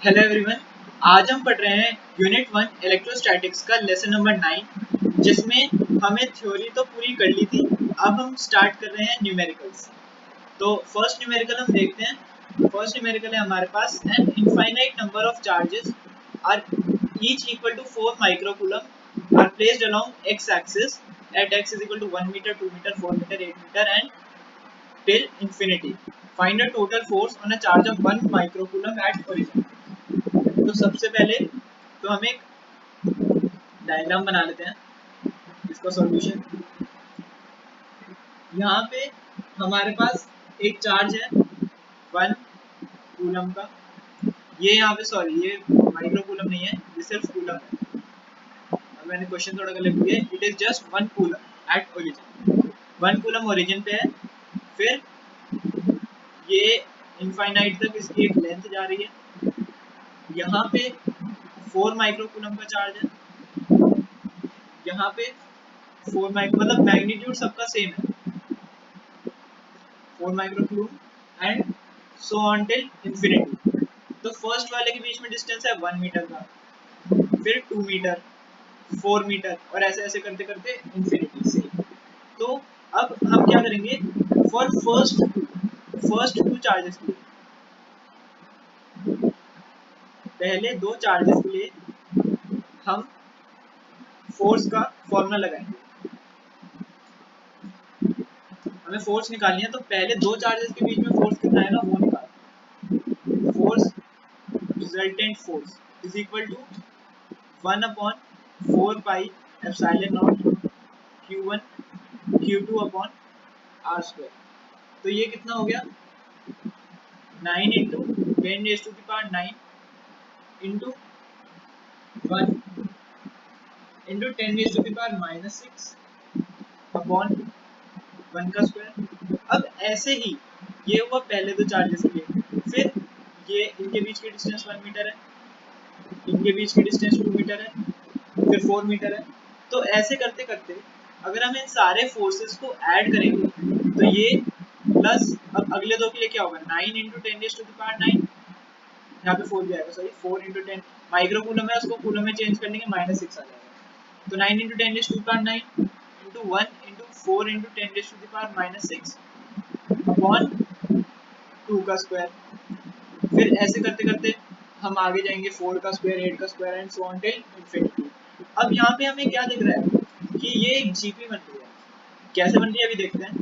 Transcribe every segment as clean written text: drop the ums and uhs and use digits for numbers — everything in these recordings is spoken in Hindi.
Hello everyone. आज हम पढ़ रहे हैं यूनिट 1 इलेक्ट्रोस्टैटिक्स का लेसन नंबर 9, जिसमें हमें थ्योरी तो पूरी कर ली थी। अब हम स्टार्ट कर रहे हैं न्यूमेरिकल्स। तो फर्स्ट न्यूमेरिकल हम देखते हैं। फर्स्ट न्यूमेरिकल है हमारे पास, an infinite number of charges are each equal to 4 microcoulomb are placed along X axis at x is equal to 1 meter, 2 meter, 4 meter, 8 meter and till infinity. Find the total force on a charge of 1 microcoulomb at origin. तो सबसे पहले तो हम एक डायग्राम बना लेते हैं इसका सॉल्यूशन। यहाँ पे हमारे पास एक चार्ज है 1 कूलम का। ये यहाँ पे सॉरी ये माइक्रो कूलम नहीं है, ये सिर्फ कूलम है। अब मैंने क्वेश्चन थोड़ा गलत किया। It is just 1 coulomb at origin. 1 coulomb origin पे है, फिर ये इनफाइनाइट तक इसकी एक लेंथ जा रही है। यहाँ पे 4 माइक्रो कूलम का चार्ज है। यहाँ पे 4 माइक्रो मतलब मैग्नीट्यूड सबका सेम है, 4 micro coulomb and so on till infinity. तो फर्स्ट वाले के बीच में डिस्टेंस है 1 मीटर का, फिर 2 मीटर, 4 मीटर और ऐसे ऐसे करते करते इंफिनिटी से। तो अब हम क्या करेंगे फॉर फर्स्ट टू चार्जेस के लिए, पहले दो चार्जेस के लिए हम फोर्स का फॉर्मूला लगाएंगे। हमें फोर्स निकालनी है, तो पहले दो चार्जेस के बीच में फोर्स कितना है ना वो निकाल। Force resultant force is equal to 1/4 pi epsilon naught Q1 Q2 upon R square. तो ये कितना हो गया 9 इंटू 10⁻⁹ इंटू 1 इंटू 10⁻⁻6 अपॉन 1 का स्क्वायर। अब ऐसे ही ये हुआ पहले दो चार्जेस के लिए, फिर ये इनके बीच की डिस्टेंस 1 मीटर है, इनके बीच की डिस्टेंस 2 मीटर है, फिर 4 मीटर है। तो ऐसे करते करते अगर हम इन सारे फोर्सेस को ऐड करेंगे तो ये प्लस, अब अगले दो के लिए क्या होगा 9 इंटू 10⁻⁹, यहाँ पे 4 भी आएगा, सॉरी 4 इंटू 10 माइक्रो कूलम है, उसको कूलम में चेंज कर लेंगे -6 आ जाएगा। तो 9 into 10⁻⁹ into 1 into 4 into 10⁻⁻6 upon 2 का स्क्वायर। फिर ऐसे करते करते हम आगे जाएंगे 4 का स्क्वायर, 8 का square and so on till infinity. अब यहाँ पे हमें क्या दिख रहा है कि ये एक जीपी बन रही है। कैसे बन रही है अभी देखते हैं।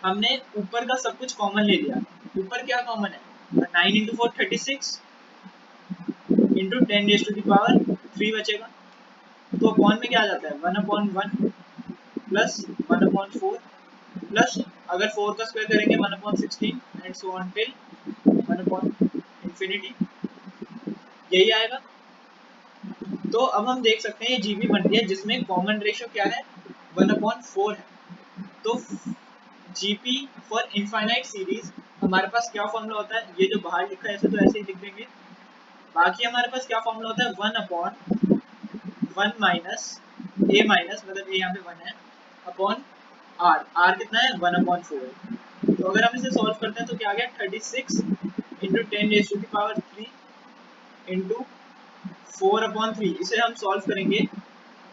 हमने ऊपर का सब कुछ कॉमन ले लिया। ऊपर क्या कॉमन है 9 इंटू 4 36 इंटू 10⁻³ बचेगा। तो अपॉन में क्या आ जाता है 1/1 प्लस 1/4 प्लस अगर 4 का स्क्वायर करेंगे 1/16 and so on till 1/infinity, यही आएगा। तो अब हम देख सकते हैं ये जीबी बन रही है जिसमें कॉमन रेशियो क्या है 1/4 है। तो जीपी फॉर इनफाइनाइट सीरीज हमारे पास क्या फॉर्मूला होता है, ये जो बाहर लिखा है ऐसे तो ऐसे ही लिख देंगे। बाकी हमारे पास क्या फॉर्मूला होता है 1/1 माइनस ए माइनस मतलब ए यहाँ पे 1 है अपॉन आर कितना है 1/4 है। तो अगर हम इसे सॉल्व करते हैं तो क्या आ गया 36 इंटू 10⁻³ इंटू 4/3। इसे हम सॉल्व करेंगे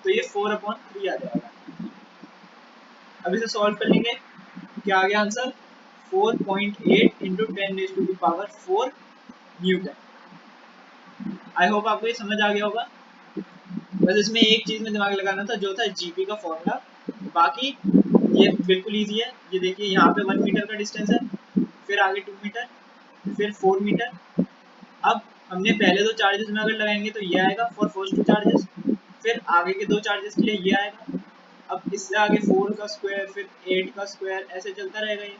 तो ये 4/3 आ जाएगा। अब इसे सॉल्व कर लेंगे, क्या आ गया answer 4.8 into 10⁻⁴ Newton. I hope आपको ये समझ आ गया होगा। बस इसमें एक चीज में दिमाग लगाना था, जो था जीपी का फॉर्मूला। बाकी ये बिल्कुल इजी है। ये देखिए यहाँ पे 1 मीटर का डिस्टेंस है, फिर आगे 2 मीटर, फिर 4 मीटर। अब हमने पहले दो चार्जेस में अगर लगाएंगे तो ये आएगा फॉर फर्स्ट टू चार्जेस, फिर आगे के दो चार्जेस के लिए ये आएगा। अब इससे आगे 4 का स्क्वायर, फिर 8 का स्क्वायर, ऐसे चलता रहेगा ये।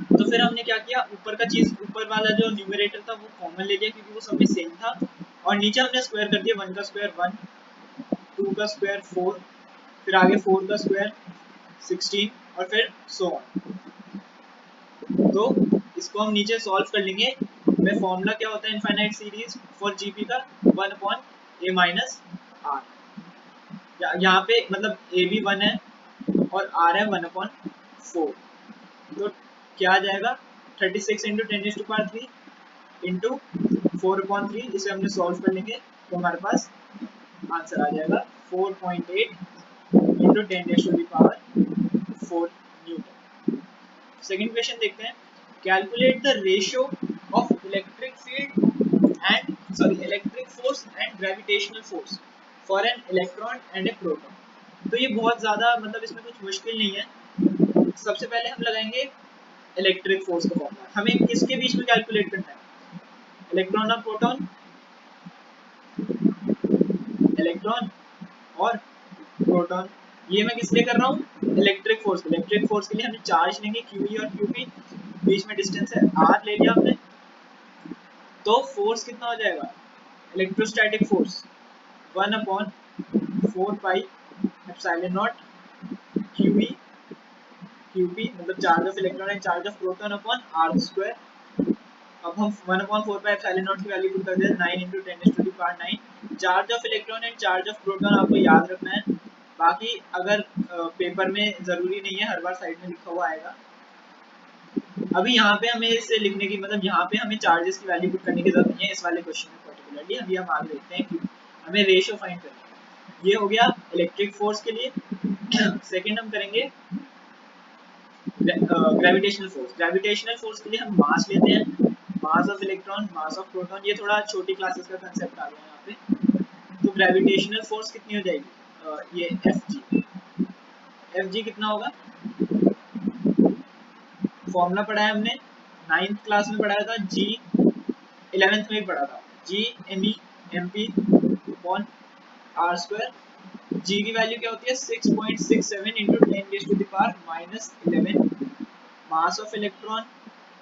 तो फिर हमने क्या किया, ऊपर का चीज, ऊपर वाला जो न्यूमरेटर था वो कॉमन ले लिया क्योंकि वो सब में सेम था, और नीचे हमने स्क्वायर कर दिया 1 का स्क्वायर 1, 2 का स्क्वायर 4, फिर आगे 4 का स्क्वायर 16 और फिर सो ऑन। तो इसको हम नीचे सॉल्व कर लेंगे। में फॉर्मूला क्या होता है इनफाइनाइट सीरीज फॉर जीपी का 1/a माइनस आर। यहाँ पे मतलब ए भी 1 है और आर है 1/4। तो क्या आ जाएगा 36 इंटू 10⁻³ इंटू 4/3, इसे हमने सॉल्व कर लेंगे तो हमारे पास आंसर आ जाएगा 4.8 इंटू 10⁻⁴ न्यूटन। सेकेंड क्वेश्चन देखते हैं, calculate the ratio of electric force and gravitational force for an electron and A proton. तो ये बहुत ज़्यादा मतलब इसमें कुछ मुश्किल नहीं है। सबसे पहले हम लगाएंगे इलेक्ट्रिक फोर्स का फॉर्मूला। हमें किसके बीच में कैलकुलेट करना है, इलेक्ट्रॉन और प्रोटॉन, इलेक्ट्रॉन और प्रोटॉन। ये मैं किस लिए कर रहा हूँ, इलेक्ट्रिक फोर्स के लिए हमें चार्ज लेंगे QE और QP, बीच में डिस्टेंस है R ले लिया हमने, तो फोर्स कितना हो जाएगा, electrostatic force 1/4 pi epsilon not QE QP मतलब charge of electron and charge of proton upon R²। अब हम 1/4 पाई एप्सिलॉन नॉट की वैल्यू पुट कर दें 9 × 10⁻⁹ charge of electron and charge of proton आपको याद रखना है, बाकी अगर पेपर में जरूरी नहीं है, हर बार साइड में लिखा हुआ आएगा। अभी यहाँ पे हमें इसे लिखने की मतलब यहाँ पे हमें चार्जेस की वैल्यू पुट करने की जरूरत नहीं है इस वाले क्वेश्चन में पर्टिकुलरली। अभी हम आगे देखते हैं क्यों, हमें रेशियो फाइंड करना है। ये हो गया इलेक्ट्रिक फोर्स के लिए। सेकेंड हम करेंगे ग्रेविटेशनल फोर्स के लिए हम मास लेते हैं, mass of electron, mass of proton. ये थोड़ा छोटी क्लासेस का कंसेप्ट आ गया यहाँ पे। तो ग्रेविटेशनल फोर्स कितनी हो जाएगी, ये Fg कितना होगा, फॉर्मूला पढ़ा है हमने 9th क्लास में पढ़ाया था, G 11th में भी पढ़ा था, G_me_mp अपॉन R²। G की वैल्यू क्या होती है 6.67 × 10⁻⁻11 mass of electron,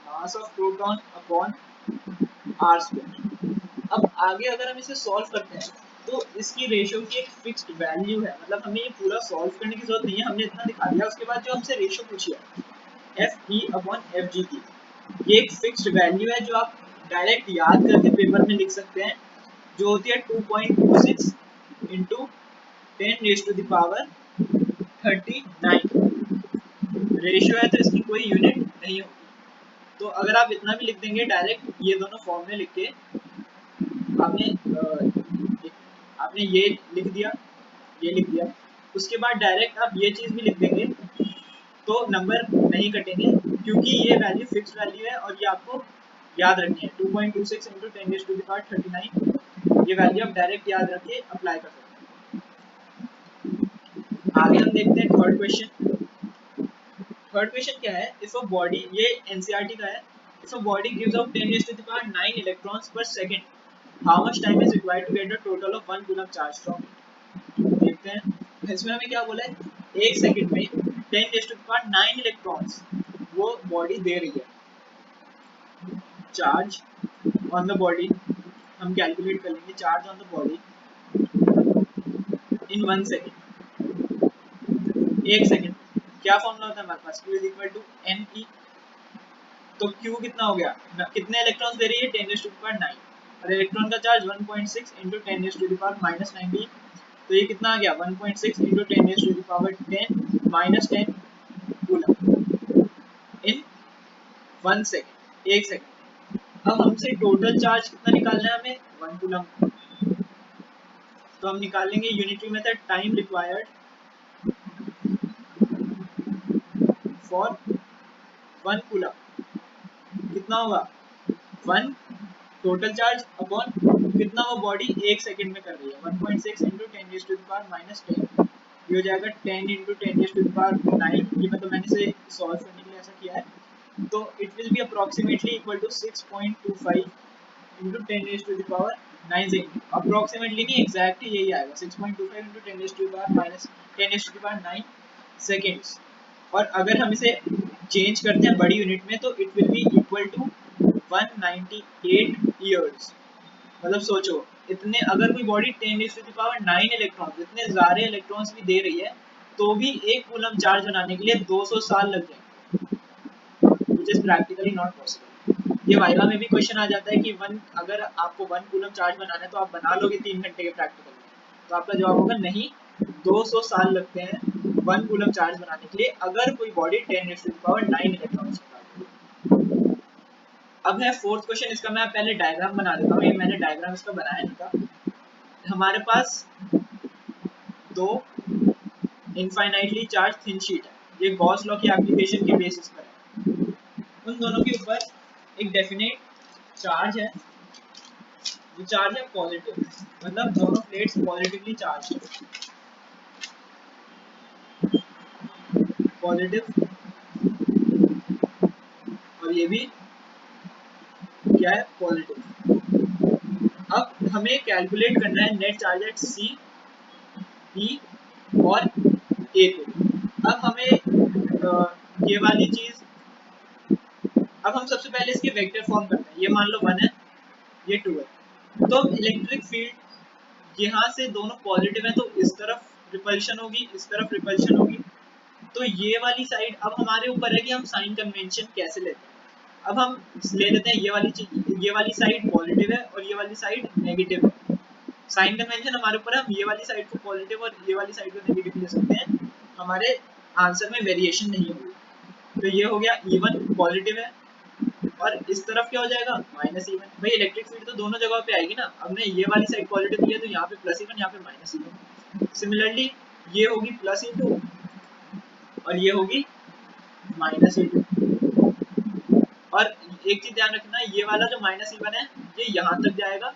mass of proton upon R²। अब आगे अगर हम इसे सॉल्व करते हैं तो इसकी रेशियो की एक फिक्स्ड वैल्यू है, मतलब हमें ये पूरा सॉल्व करने की जरूरत नहीं है, हमने इतना दिखा दिया। उसके बाद जो हमसे रेशियो पूछी है FE/FG की, ये एक फिक्स्ड वैल्यू है जो आप डायरेक्ट याद करके पेपर में लिख सकते हैं, जो होती है 2.26 × 10⁻39। रेशियो है तो इसकी कोई यूनिट नहीं होगी। तो अगर आप इतना भी लिख देंगे डायरेक्ट, ये दोनों फॉर्मूले लिख के आपने ये लिख दिया, ये लिख दिया, उसके बाद डायरेक्ट आप ये चीज़ भी लिख देंगे तो नंबर नहीं कटेंगे, क्योंकि ये वैल्यू फिक्स्ड वैल्यू है और ये आपको याद रखनी है। 2.26 × 10⁻39 ये वैल्यू आप डायरेक्ट याद रख के अप्लाई कर सकते हैं। आगे हम देखते हैं थर्ड क्वेश्चन। थर्ड क्वेश्चन क्या है, इफ अ बॉडी, ये एनसीईआरटी का है, if a body gives out 10⁻9 electrons per second, how much time is required to get the total of 1 coulomb charge from it. देखते हैं इसमें हमें क्या बोला है, 1 सेकंड में 10⁻9 इलेक्ट्रॉन्स वो बॉडी दे रही है। चार्ज ऑन द बॉडी हम कैलकुलेट कर लेंगे, charge on the body in 1 second, 1 second. क्या फॉर्मूला होता है हमारे पास, Q = NE। तो Q कितना हो गया, कितने इलेक्ट्रॉन्स दे रही है 10⁻9 और इलेक्ट्रॉन का चार्ज 1.6 × 10⁻⁻19। तो ये कितना आ गया 1.6 × 10⁻10 -10 कूलम्ब इन 1 सेकंड, 1 सेकंड। अब हमसे टोटल चार्ज कितना निकालना है, हमें 1 कूलम्ब। तो हम निकालेंगे unitary method, time required for 1 coulomb कितना होगा 1 टोटल चार्ज अपॉन कितना वो बॉडी 1 सेकंड में कर रही है, 1.6 × 10⁻⁻10। ये हो जाएगा 10 × 10⁻9। ये मतलब मैंने इसे सॉल्व करने के लिए ऐसा किया है। तो it will be approximately equal to 6.25 × 10⁻9। Approximately नहीं, एग्जैक्टली यही आएगा 6.25 × 10⁻9 सेकेंड्स। और अगर हम इसे चेंज करते हैं बड़ी यूनिट में तो it will be equal to 198 years. मतलब सोचो, इतने अगर कोई बॉडी 10⁻9 इलेक्ट्रॉन्स, इतने सारे इलेक्ट्रॉन्स भी दे रही है, तो भी 1 कूलम्ब चार्ज बनाने के लिए 200 साल लग जाएंगे, which is practically not possible. ये वाइवा में भी क्वेश्चन आ जाता है कि अगर आपको 1 कूलम्ब चार्ज बनाना है तो आप बना लोगे 3 घंटे के प्रैक्टिकल में, तो आपका जवाब होगा नहीं, 200 साल लगते हैं 1 कूलम्ब चार्ज बनाने के लिए, अगर कोई बॉडी 10⁻9 इलेक्ट्रॉन्स निकालती है। अब है फोर्थ क्वेश्चन, इसका मैं पहले डायग्राम बना देता हूँ, ये मैंने डायग्राम इसका बनाया नहीं था। हमारे पास दो इनफाइनाइटली चार्ज थिन शीट है, ये गॉस लॉ की एप्लीकेशन के बेसिस पर है। उन दोनों के ऊपर एक डेफिनेट चार्ज है, जो चार्ज है पॉजिटिव, मतलब दोनों प्लेट्स पॉजिटिवली चार्ज है, पॉजिटिव, और ये भी क्या है, पॉजिटिव। अब हमें कैलकुलेट करना है नेट चार्ज एट सी, ई और ए को। अब हमें ये वाली चीज, अब हम सबसे पहले इसके वेक्टर फॉर्म करते हैं। ये मान लो 1 है, ये 2 है, तो इलेक्ट्रिक फील्ड यहाँ से दोनों पॉजिटिव है तो इस तरफ रिपल्शन होगी, इस तरफ रिपल्शन होगी। तो ये वाली साइड अब हमारे ऊपर है कि हम साइन कन्वेंशन कैसे लेते हैं। अब हम ले लेते हैं ये वाली चीज, ये वाली साइड पॉजिटिव है और ये वाली साइड नेगेटिव है। साइन कन्वेंशन हमारे ऊपर है, हम ये वाली साइड को पॉजिटिव और ये वाली साइड को नेगेटिव ले सकते हैं, हमारे आंसर में वेरिएशन नहीं होगी। तो ये हो गया E1 पॉजिटिव है, और इस तरफ क्या हो जाएगा, माइनस E1। भाई इलेक्ट्रिक फील्ड तो दोनों जगह पे आएगी ना। अब ने ये वाली साइड पॉजिटिव लिया तो यहाँ पे +E1, यहाँ पे -E1। सिमिलरली ये होगी +E2 और ये होगी -E2। और एक चीज ध्यान रखना, ये वाला जो -E1 है ये यहाँ तक जाएगा,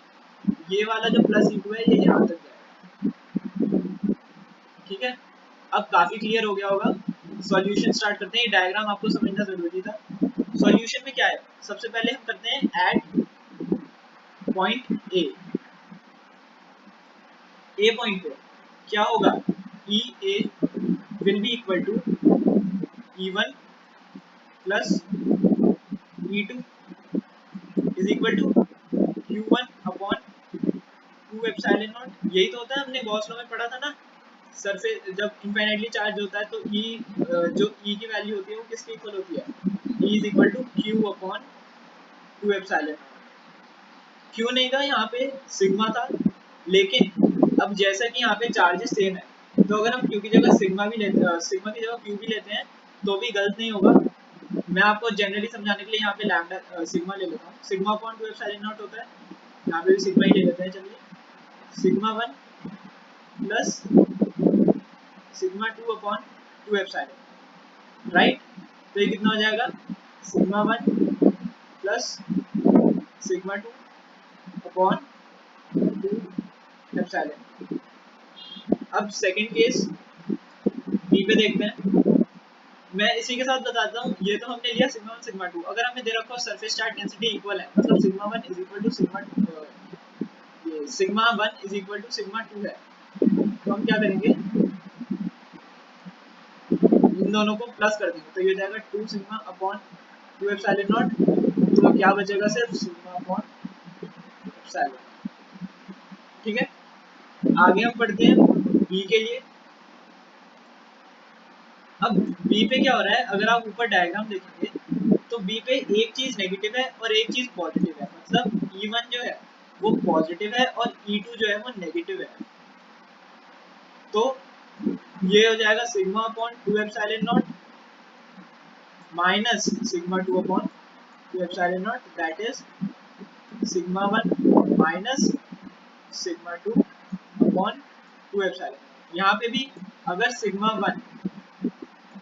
ये वाला जो +E2 है ये यहाँ तक जाएगा। ठीक है, अब काफी क्लियर हो गया होगा। सॉल्यूशन स्टार्ट करते हैं, ये डायग्राम आपको समझना जरूरी था। सॉल्यूशन में क्या है, सबसे पहले हम करते हैं एट पॉइंट ए पॉइंट पे क्या होगा, E A will be equal to E1 plus E2 is equal to Q1 upon 2 epsilon naught. यही तो होता है, हमने गॉस लॉ में पढ़ा था ना, सरफेस जब इनफाइनाइटली चार्ज होता है तो E जो E की वैल्यू होती है वो किसके इक्वल होती है, E is equal to Q upon 2 epsilon. क्यों नहीं था, यहाँ पे सिग्मा था, लेकिन अब जैसा कि यहाँ पे चार्जेस सेम है, तो अगर हम Q की जगह सिग्मा भी लेते, सिग्मा की जगह Q भी लेते हैं तो भी गलत नहीं होगा। मैं आपको जनरली समझाने के लिए यहाँ पे लैम्डा सिग्मा ले लेता हूँ, सिग्मा अपॉन 2 एप्सिलॉन नॉट होता है, यहाँ पे भी सिग्मा ही ले लेते हैं। चलिए sigma 1 plus sigma 2 upon 2 epsilon, right. तो ये कितना हो जाएगा, sigma 1 plus sigma 2 upon 2 epsilon. अब सेकंड केस बी पे देखते हैं। मैं इसी के साथ बताता हूँ, ये तो हमने लिया सिग्मा 1 सिग्मा 2। अगर हमें दे रखा हो सरफेस चार्ज डेंसिटी इक्वल है, मतलब sigma 1 is equal to sigma 2, ये sigma 1 is equal to sigma 2 है, तो हम क्या करेंगे, इन दोनों को प्लस कर देंगे, तो ये हो जाएगा 2 सिग्मा अपॉन 2 एप्सिलॉन नॉट। तो क्या बचेगा, सिर्फ सिग्मा अपॉन एप्सिलॉन। ठीक है, आगे हम पढ़ते हैं बी के लिए। अब बी पे क्या हो रहा है, अगर आप ऊपर डायग्राम देखेंगे तो बी पे एक चीज नेगेटिव है और एक चीज पॉजिटिव है, मतलब E1 जो है वो पॉजिटिव है और E2 जो है वो नेगेटिव है। तो ये हो जाएगा sigma upon 2 epsilon naught minus sigma 2 upon 2 epsilon naught, that is sigma 1 minus sigma 2 upon 2 epsilon. यहाँ पे भी अगर sigma 1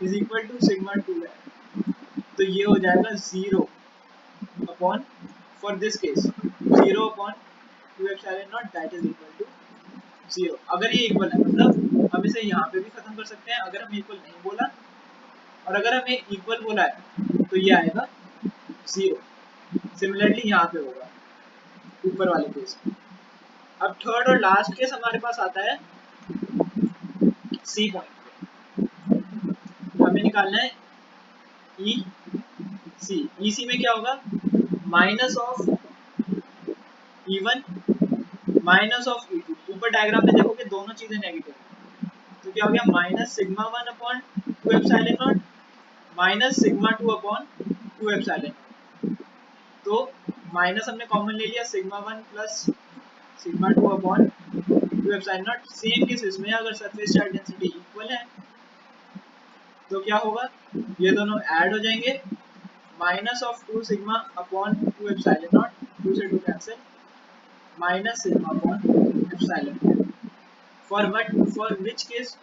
is equal to sigma 2 है तो ये हो जाएगा 0 upon, for this case 0 upon 2 epsilon naught, that is equal to 0। अगर ये इक्वल है मतलब हम इसे यहाँ पे भी खत्म कर सकते हैं, अगर हम इक्वल नहीं बोला, और अगर हमें इक्वल बोला है तो ये आएगा 0। सिमिलरली यहाँ पे होगा ऊपर वाले केस में। अब थर्ड और लास्ट केस हमारे पास आता है सी पॉइंट पे, हमें निकालना है ई सी। ई सी में क्या होगा, minus of E1 minus of E2। ऊपर डायग्राम में देखोगे दोनों चीजें नेगेटिव है, तो क्या हो गया, minus sigma 1 upon 2 epsilon naught minus sigma 2 upon 2 epsilon. तो माइनस हमने कॉमन ले लिया, sigma 1 plus sigma 2 upon 2 epsilon not. Same cases में अगर सरफेस चार्ज डेंसिटी इक्वल है तो क्या होगा, ये दोनों ऐड हो जाएंगे minus of 2 sigma upon 2 epsilon not, 2 से 2 cancel, minus sigma upon epsilon. For which case,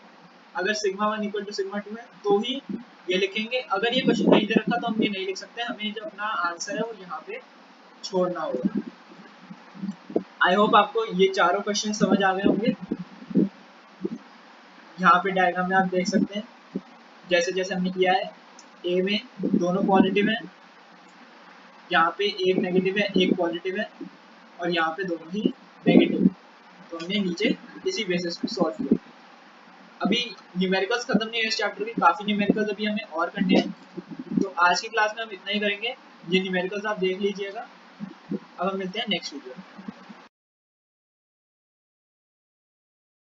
अगर सिग्मा 1 इक्वल टू सिग्मा 2 है तो ही ये लिखेंगे। अगर ये क्वेश्चन नहीं दे रखा तो हम ये नहीं लिख सकते, हमें जो अपना आंसर है वो यहाँ पे छोड़ना होगा। आई होप आपको ये चारों क्वेश्चन समझ आ गए होंगे। यहाँ पे डायग्राम में आप देख सकते हैं जैसे जैसे हमने किया है, ए में दोनों पॉजिटिव है, यहाँ पे एक नेगेटिव है एक पॉजिटिव है, और यहाँ पे दोनों ही नेगेटिव है। तो हमने नीचे इसी बेसिस पे सॉल्व किया। अभी न्यूमेरिकल्स खत्म नहीं है इस चैप्टर की, काफी न्यूमेरिकल्स अभी हमें और करने हैं। तो आज की क्लास में हम इतना ही करेंगे, ये न्यूमेरिकल्स आप देख लीजिएगा। अब हम मिलते हैं नेक्स्ट वीडियो में।